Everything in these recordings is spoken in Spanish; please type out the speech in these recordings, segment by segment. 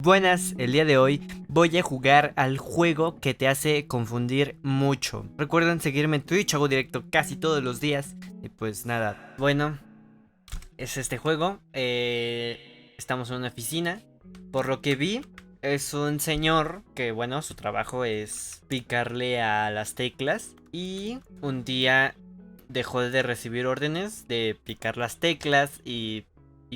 Buenas, el día de hoy voy a jugar al juego que te hace confundir mucho. Recuerden seguirme en Twitch, hago directo casi todos los días. Y pues nada, bueno, es este juego. Estamos en una oficina. Por lo que vi, es un señor que, bueno, su trabajo es picarle a las teclas. Y un día dejó de recibir órdenes de picar las teclas y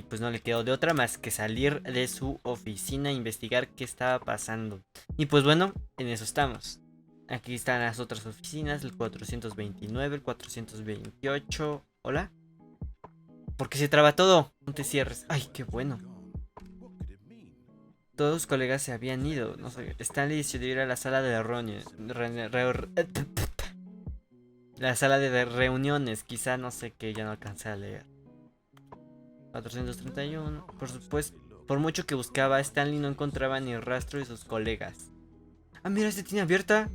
pues no le quedó de otra más que salir de su oficina e investigar qué estaba pasando. Y pues bueno, en eso estamos. Aquí están las otras oficinas, el 429, el 428. Hola. ¿Por qué se traba todo? No te cierres. Ay, qué bueno. Todos sus colegas se habían ido. No sé. Stanley decidió ir a la sala de reuniones. La sala de reuniones. Quizá no sé qué, ya no alcancé a leer. 431. Por supuesto, por mucho que buscaba, Stanley no encontraba ni rastro de sus colegas. Ah, mira, este tiene abierta.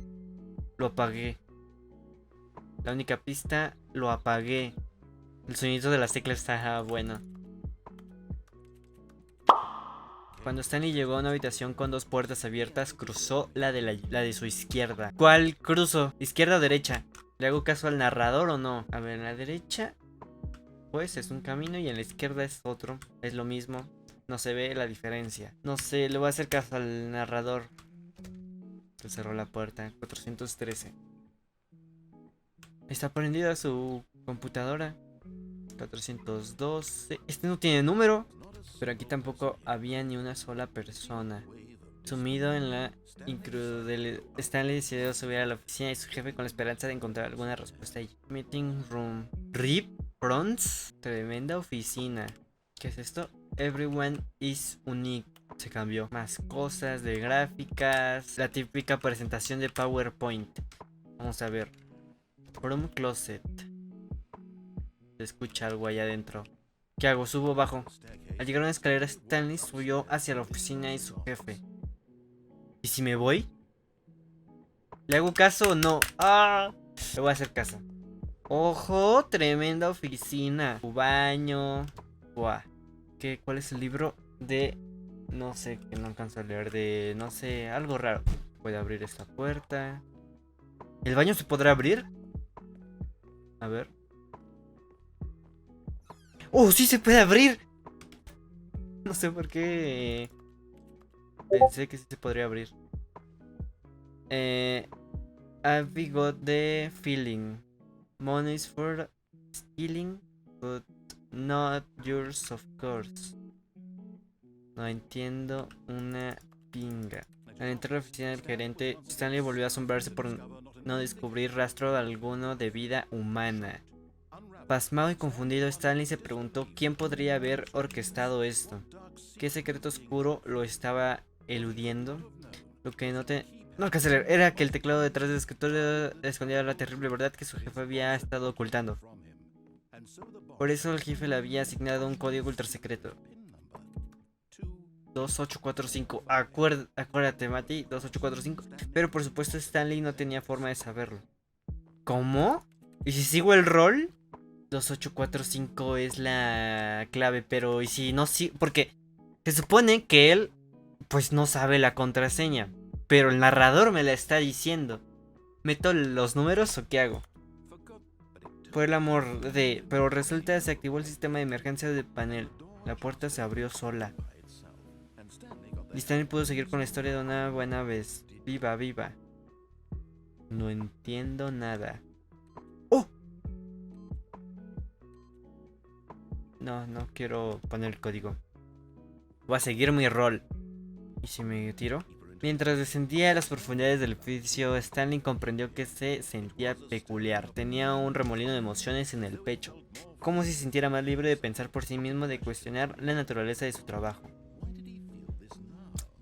Lo apagué. La única pista, lo apagué. El sonido de las teclas está bueno. Cuando Stanley llegó a una habitación con dos puertas abiertas, cruzó la de su izquierda. ¿Cuál cruzo? ¿Izquierda o derecha? ¿Le hago caso al narrador o no? A ver, en la derecha pues es un camino y en la izquierda es otro. Es lo mismo. No se ve la diferencia. No sé, le voy a hacer caso al narrador. Se cerró la puerta. 413. Está prendida su computadora. 412. Este no tiene número. Pero aquí tampoco había ni una sola persona. Sumido en la incredulidad, Stanley decidió subir a la oficina de su jefe con la esperanza de encontrar alguna respuesta allí. Meeting room. Rip Bronze. Tremenda oficina. ¿Qué es esto? Everyone is unique. Se cambió. Más cosas de gráficas. La típica presentación de PowerPoint. Vamos a ver. From closet. Se escucha algo allá adentro. ¿Qué hago? Subo o bajo. Al llegar a una escalera, Stanley subió hacia la oficina y su jefe. ¿Y si me voy? ¿Le hago caso o no? ¡Ah! Le voy a hacer caso. ¡Ojo! Tremenda oficina. Tu baño. Buah. ¿Cuál es el libro? De... No sé, que no alcanzo a leer. De... No sé, algo raro. Puede abrir esta puerta. ¿El baño se podrá abrir? A ver. ¡Oh, sí se puede abrir! No sé por qué... Pensé que sí se podría abrir. I've got the feeling. Money's for stealing, but not yours, of course. No entiendo una pinga. Al entrar a la oficina del gerente, Stanley volvió a asombrarse por no descubrir rastro alguno de vida humana. Pasmado y confundido, Stanley se preguntó quién podría haber orquestado esto. ¿Qué secreto oscuro lo estaba eludiendo? Lo que no alcancé a leer era que el teclado detrás del escritorio escondía la terrible verdad que su jefe había estado ocultando. Por eso el jefe le había asignado un código ultra secreto. 2845. Acuérdate, Mati, 2845. Pero por supuesto Stanley no tenía forma de saberlo. ¿Cómo? ¿Y si sigo el rol? 2845 es la clave, pero ¿y si no? Sí, porque se supone que él pues no sabe la contraseña, pero el narrador me la está diciendo. ¿Meto los números o qué hago? Por el amor de... Pero resulta que se activó el sistema de emergencia del panel. La puerta se abrió sola. Y Stanley pudo seguir con la historia de una buena vez. Viva, viva. No entiendo nada. ¡Oh! No quiero poner el código. Voy a seguir mi rol. ¿Y si me tiro? Mientras descendía a las profundidades del edificio, Stanley comprendió que se sentía peculiar. Tenía un remolino de emociones en el pecho, como si se sintiera más libre de pensar por sí mismo, de cuestionar la naturaleza de su trabajo.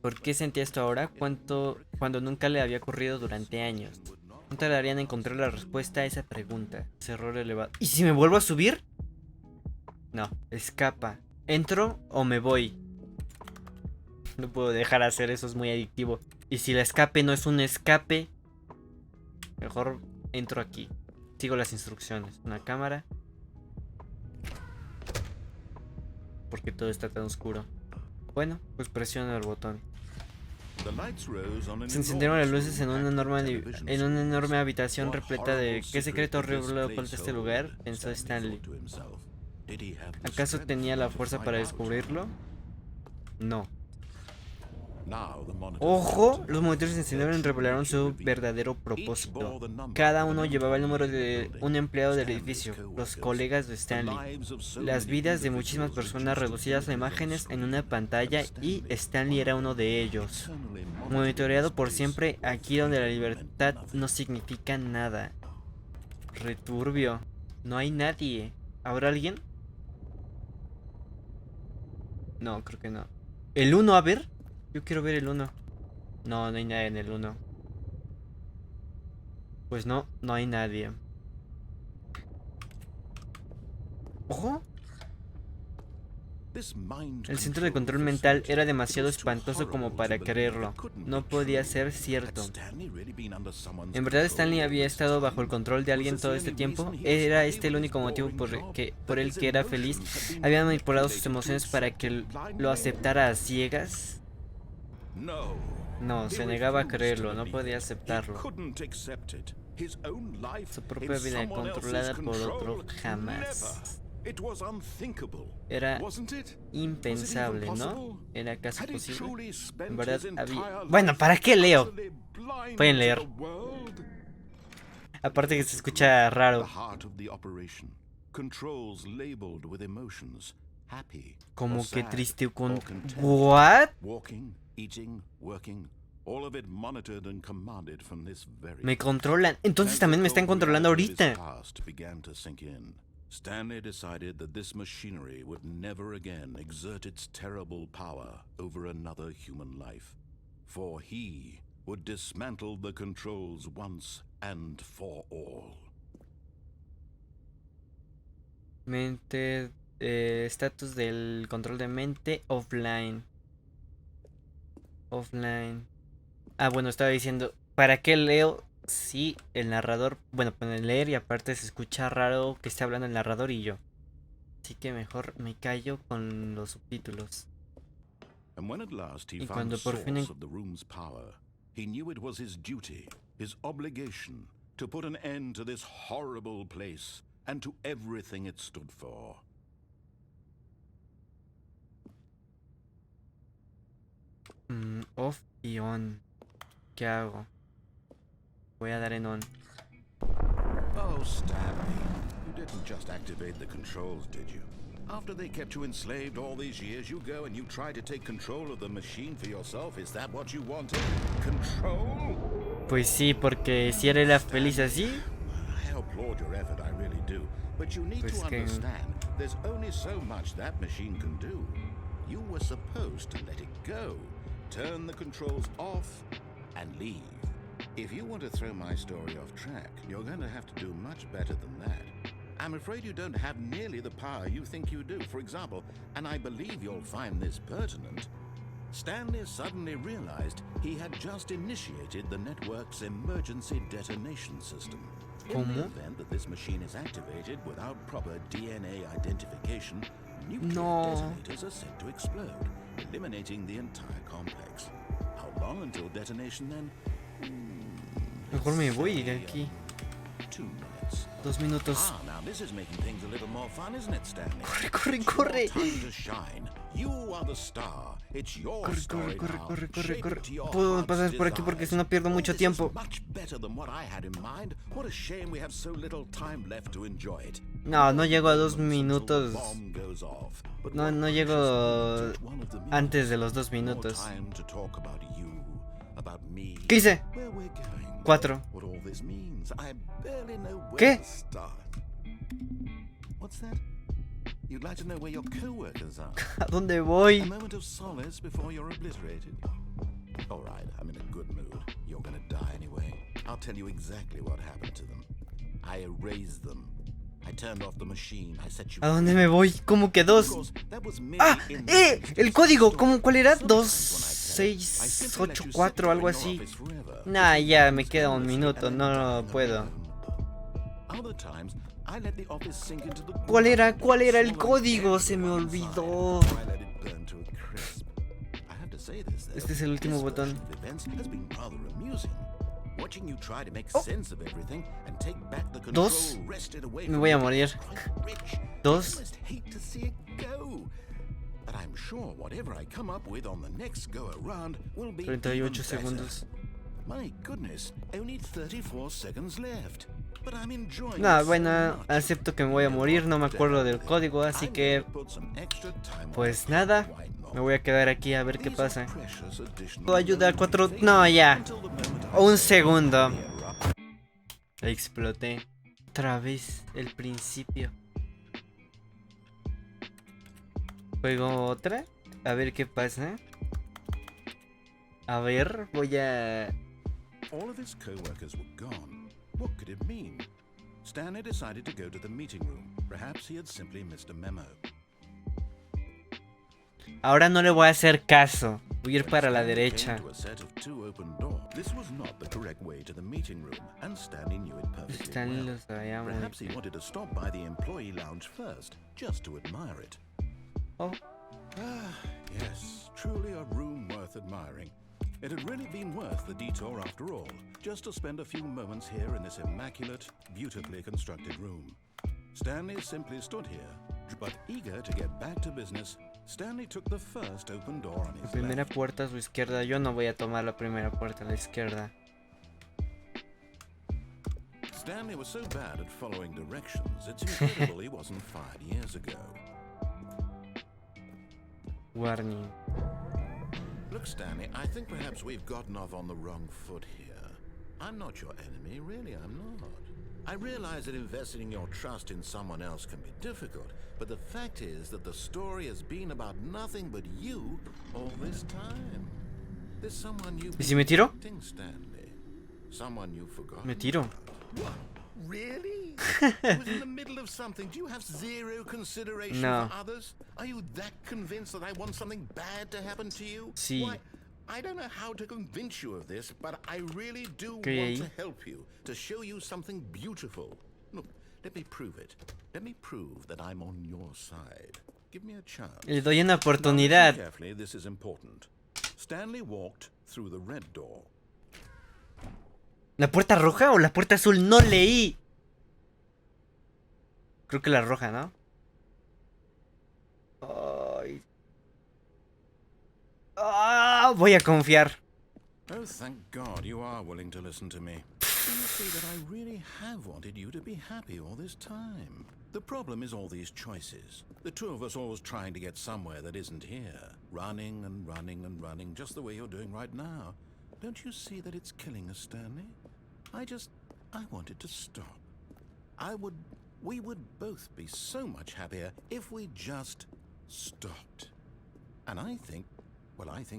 ¿Por qué sentía esto ahora cuando nunca le había ocurrido durante años? No tardarían en encontrar la respuesta a esa pregunta. Cerró el elevador. ¿Y si me vuelvo a subir? No, escapa. ¿Entro o me voy? No puedo dejar de hacer eso, es muy adictivo. Y si el escape no es un escape, mejor entro aquí. Sigo las instrucciones. Una cámara. Porque todo está tan oscuro. Bueno, pues presiono el botón. Se encendieron las luces en una enorme habitación repleta de... ¿Qué secreto horrible oculta este lugar?, pensó Stanley. ¿Acaso tenía la fuerza para descubrirlo? No. ¡Ojo! Los monitores se encendieron y revelaron su verdadero propósito. Cada uno llevaba el número de un empleado del edificio, los colegas de Stanley. Las vidas de muchísimas personas reducidas a imágenes en una pantalla, y Stanley era uno de ellos. Monitoreado por siempre, aquí donde la libertad no significa nada. Returbio. No hay nadie. ¿Habrá alguien? No, creo que no. ¿El 1? A ver. Yo quiero ver el 1. No, no hay nadie en el 1. Pues no, no hay nadie. ¡Ojo! El centro de control mental era demasiado espantoso como para creerlo. No podía ser cierto. ¿En verdad Stanley había estado bajo el control de alguien todo este tiempo? ¿Era este el único motivo por el que era feliz? ¿Había manipulado sus emociones para que lo aceptara a ciegas? No, se negaba a creerlo, no podía aceptarlo. Su propia vida controlada por otro, jamás. Era impensable, ¿no? ¿Era casi posible? En verdad había... Bueno, ¿para qué leo? Pueden leer. Aparte que se escucha raro. Como que triste con... ¿What? Me controlan. Entonces también me están controlando ahorita. Stanley decided that this machinery would never again exert its terrible power over another human life, for he would dismantle the controls once and for all. Mente, estatus del control de mente offline. Ah, bueno, estaba diciendo, ¿para qué leo? Sí, el narrador, bueno, puede leer y aparte se escucha raro que esté hablando el narrador y yo. Así que mejor me callo con los subtítulos. Y cuando por fin he knew it was his duty, his obligation, to put an end to this horrible place and to everything it stood for. Off y on. ¿Qué hago? Voy a dar en on. Oh, Stanley, you didn't just activate the controls, did you? After they kept you enslaved all these years, you go and you try to take control of the machine for yourself. Is that what you wanted? Control? Pues sí, porque si era feliz así. I applaud your effort, I really do. But you need to understand, there's only so much that machine can do. You were supposed to let it go, turn the controls off, and leave. If you want to throw my story off track, you're going to have to do much better than that. I'm afraid you don't have nearly the power you think you do. For example, and I believe you'll find this pertinent, Stanley suddenly realized he had just initiated the network's emergency detonation system. In the event that this machine is activated without proper DNA identification, nuclear detonators are set to explode, eliminating the entire complex. How long until detonation then? Mejor me voy de aquí. 2 minutes. 2 minutos. Now this is making things a little more fun, isn't it, Stanley? Corre, corre, corre. Time to shine. You are the star. It's your story now. Corre. Puedo pasar por aquí porque si no pierdo mucho tiempo. Much better than what I had in mind. What a shame we have so little time left to enjoy it. No llego a 2 minutos. No llego antes de los 2 minutos. ¿Qué hice? 4. ¿Qué? ¿A dónde voy? ¿A dónde me voy? ¿Cómo que 2? ¡Ah! El código. ¿Cuál era? 2684, algo así. Nah, ya me queda 1 minuto. No puedo. ¿Cuál era el código? Se me olvidó. Este es el último botón. Dos. Me voy a morir. Dos. 38 segundos. No, bueno, acepto que me voy a morir, no me acuerdo del código, así que... Pues nada, me voy a quedar aquí a ver qué pasa. ¿Puedo ayudar? 4... No, ya. Un segundo. Exploté. Otra vez el principio. Juego otra. A ver qué pasa. A ver, voy a... All of his co-workers were gone. What could it mean? Stanley decided to go to the meeting room. Perhaps he had simply missed a memo. Ahora no le voy a hacer caso. Voy a ir para la derecha. Stanley lo sabía muy bien. Oh. Yes, truly a room worth admiring. It had really been worth the detour after all, just to spend a few moments here in this immaculate, beautifully constructed room. Stanley simply stood here, but eager to get back to business, Stanley took the first open door on his La primera left. puerta a su izquierda. Yo no voy a tomar la primera puerta a la izquierda. Stanley was so bad at following directions, it's incredible he wasn't fired years ago. Warning. Look, Stanley, I think perhaps we've gotten off on the wrong foot here. I'm not your enemy, really, I'm not. I realize that investing your trust in someone else can be difficult, but the fact is that the story has been about nothing but you all this time. There's someone you've ¿Y si me tiro? been Stanley. Someone you've forgotten. Me tiro. What? Really? I was in the middle of something. Do you have zero consideration No. for others? Are you that convinced that I want something bad to happen to you? Sí. Why, I don't know how to convince you of this, but I really do want Okay. to help you, to show you something beautiful. Look, let me prove it. Let me prove that I'm on your side. Give me a chance. Le doy una Now, oportunidad. listen carefully, this is important. Stanley walked through the red door. ¿La puerta roja o la puerta azul? No leí. Creo que la roja, ¿no? Ay. Ah, voy a confiar. Oh, thank God you are willing to listen to me. You see that I really have wanted you to be happy all this time. The problem is all these choices. The two of us always trying to get somewhere that isn't here. Running and running and running, just the way you're doing right now. Don't you see that it's killing us, Stanley? I wanted to stop. We would both be so much happier if we just stopped. And I think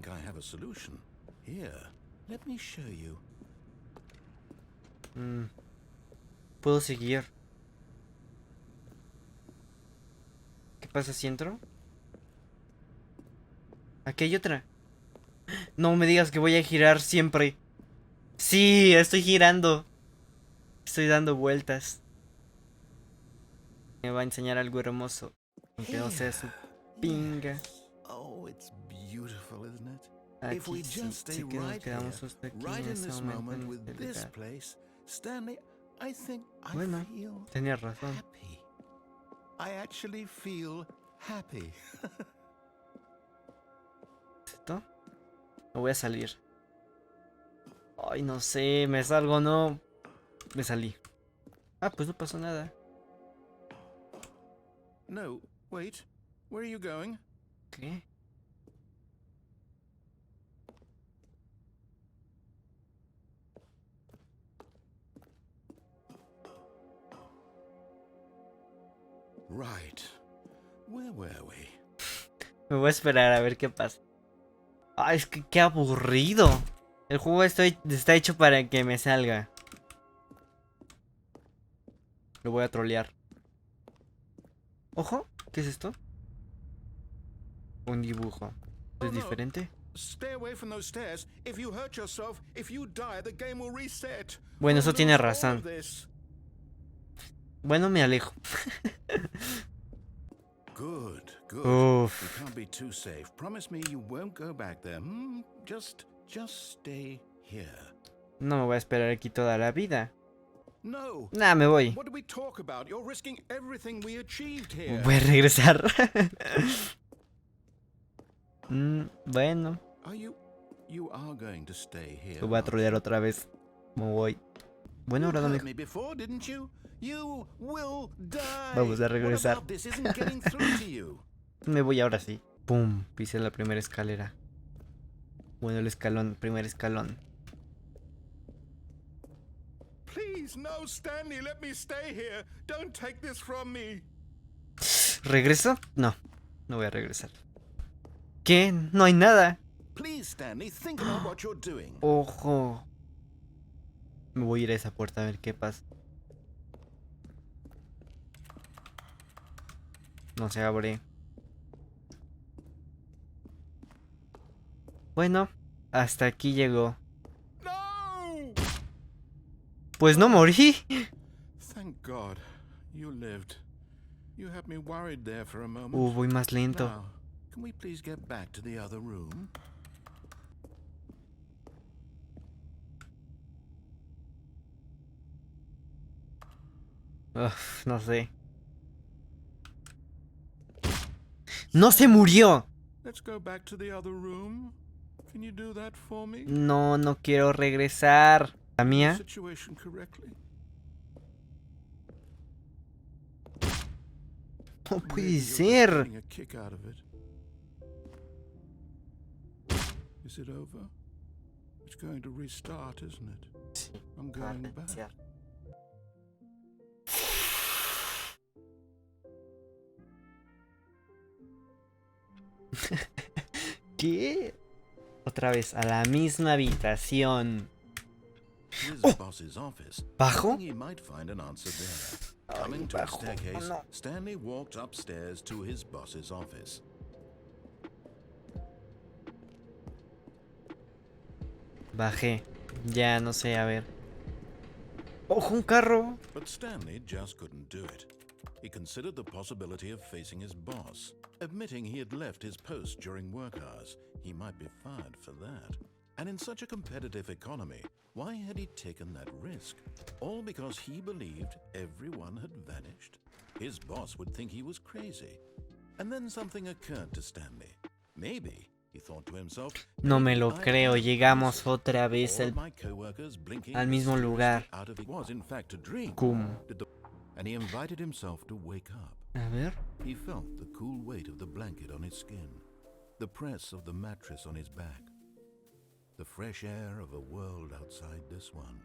I have a solution. Here, let me show you. Puedo seguir. ¿Qué pasa si entro? Aquí hay otra. No me digas que voy a girar siempre. Sí, estoy girando. Estoy dando vueltas. Me va a enseñar algo hermoso. Aunque no sea su pinga. Oh, it's beautiful, isn't it? Aquí If we sí, just stay sí que nos right quedamos here, hasta aquí right en in ese this momento, moment en with este this lugar. place, Stanley, I think I Bueno, feel tenías razón. happy. I actually feel happy. ¿Esto? Me voy a salir. Ay, no sé, me salgo o no. Me salí. Ah, pues no pasó nada. No, wait. Where are you going? ¿Qué? Right. Where were we? Me voy a esperar a ver qué pasa. Ay, es que qué aburrido. El juego está hecho para que me salga. Lo voy a trolear. Ojo, ¿qué es esto? Un dibujo. ¿Es diferente? Stay away from those stairs. If you hurt yourself, if you die, the game will reset. Bueno, eso We'll tiene lose all razón. of this. Bueno, me alejo. Good, good. Uf. You can't be too safe. Promise me you won't go back there. Just stay here. No me voy a esperar aquí toda la vida. No. Nah, me voy. What do we talk about? You're risking everything we achieved here. Voy a regresar. Bueno. You are going to stay here. Voy a trolear otra vez. Me voy. Bueno, ahora dónde. Me before, didn't you? You will die. Vamos a regresar. What about this isn't getting through to you? Me voy ahora sí. Pum, pisé la primera escalera. Bueno, el escalón, primer escalón. Please, no, Stanley, let me stay here. Don't take this from me. ¿Regreso? No, no voy a regresar. ¿Qué? No hay nada. Please, Stanley, think about what you're doing. Ojo. Me voy a ir a esa puerta a ver qué pasa. No se abre. Bueno, hasta aquí llegó. No! Pues no morí. Thank God, you lived. You had me worried there for a moment. Voy más lento. Now, can we please get back to the other room? Uf, no sé. ¡No se murió! Let's go back to the other room. Can you do that for me? No, no quiero regresar. ¿La mía? Situation correctly. No puede ser. Getting a kick out of it. Is it over? It's going to restart, isn't it? Sí, I'm going back. ¿Qué? Otra vez a la misma habitación. ¿Bajo? Coming to a bajo. staircase, Oh, no. Stanley walked upstairs to his boss's office. Bajé. Ya no sé, a ver. ¡Ojo, un carro! But Stanley just couldn't do it. He considered the possibility of facing his boss. Admitting he had left his post during work hours, he might be fired for that. And in such a competitive economy, why had he taken that risk? All because he believed everyone had vanished? His boss would think he was crazy. And then something occurred to Stanley. Maybe, he thought to himself, No me lo creo, llegamos otra vez al mismo lugar. It was in fact a dream. ¿Cómo? And he invited himself to wake up. A ver. He felt the cool weight of the blanket on his skin, the press of the mattress on his back, the fresh air of a world outside this one.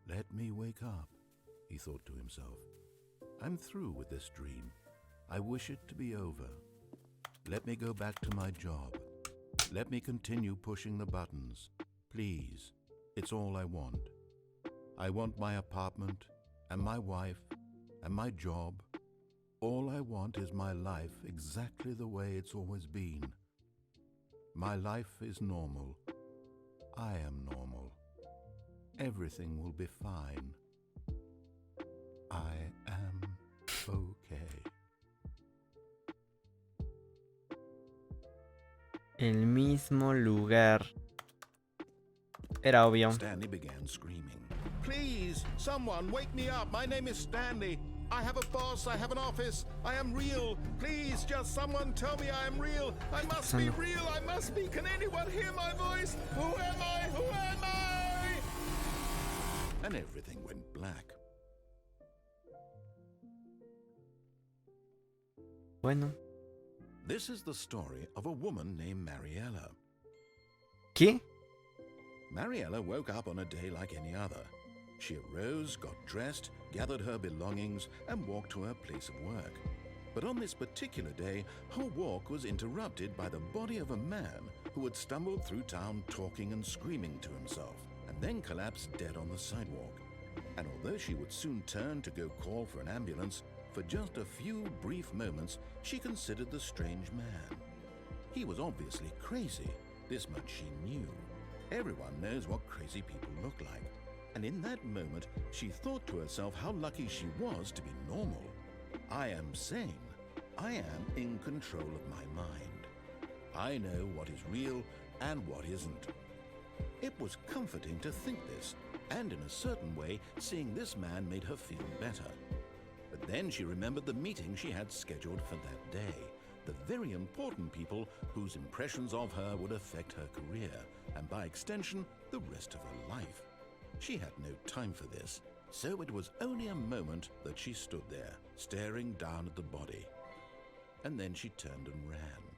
Let me wake up, he thought to himself. I'm through with this dream. I wish it to be over. Let me go back to my job. Let me continue pushing the buttons. Please, it's all I want. I want my apartment and my wife and my job. All I want is my life exactly the way it's always been. My life is normal. I am normal. Everything will be fine. I am okay. El mismo lugar. Era obvio. Stanley began screaming. Please, someone, wake me up. My name is Stanley. I have a boss. I have an office. I am real. Please, just someone tell me I am real. I must be real. I must be. Can anyone hear my voice? Who am I? Who am I? And everything went black. Bueno. This is the story of a woman named Mariella. ¿Qué? Mariella woke up on a day like any other. She arose, got dressed, gathered her belongings, and walked to her place of work. But on this particular day, her walk was interrupted by the body of a man who had stumbled through town talking and screaming to himself, and then collapsed dead on the sidewalk. And although she would soon turn to go call for an ambulance, for just a few brief moments, she considered the strange man. He was obviously crazy. This much she knew. Everyone knows what crazy people look like. And in that moment, she thought to herself how lucky she was to be normal. I am sane. I am in control of my mind. I know what is real and what isn't. It was comforting to think this, and in a certain way, seeing this man made her feel better. But then she remembered the meeting she had scheduled for that day, the very important people whose impressions of her would affect her career, and by extension, the rest of her life. She had no time for this, so it was only a moment that she stood there, staring down at the body. And then she turned and ran.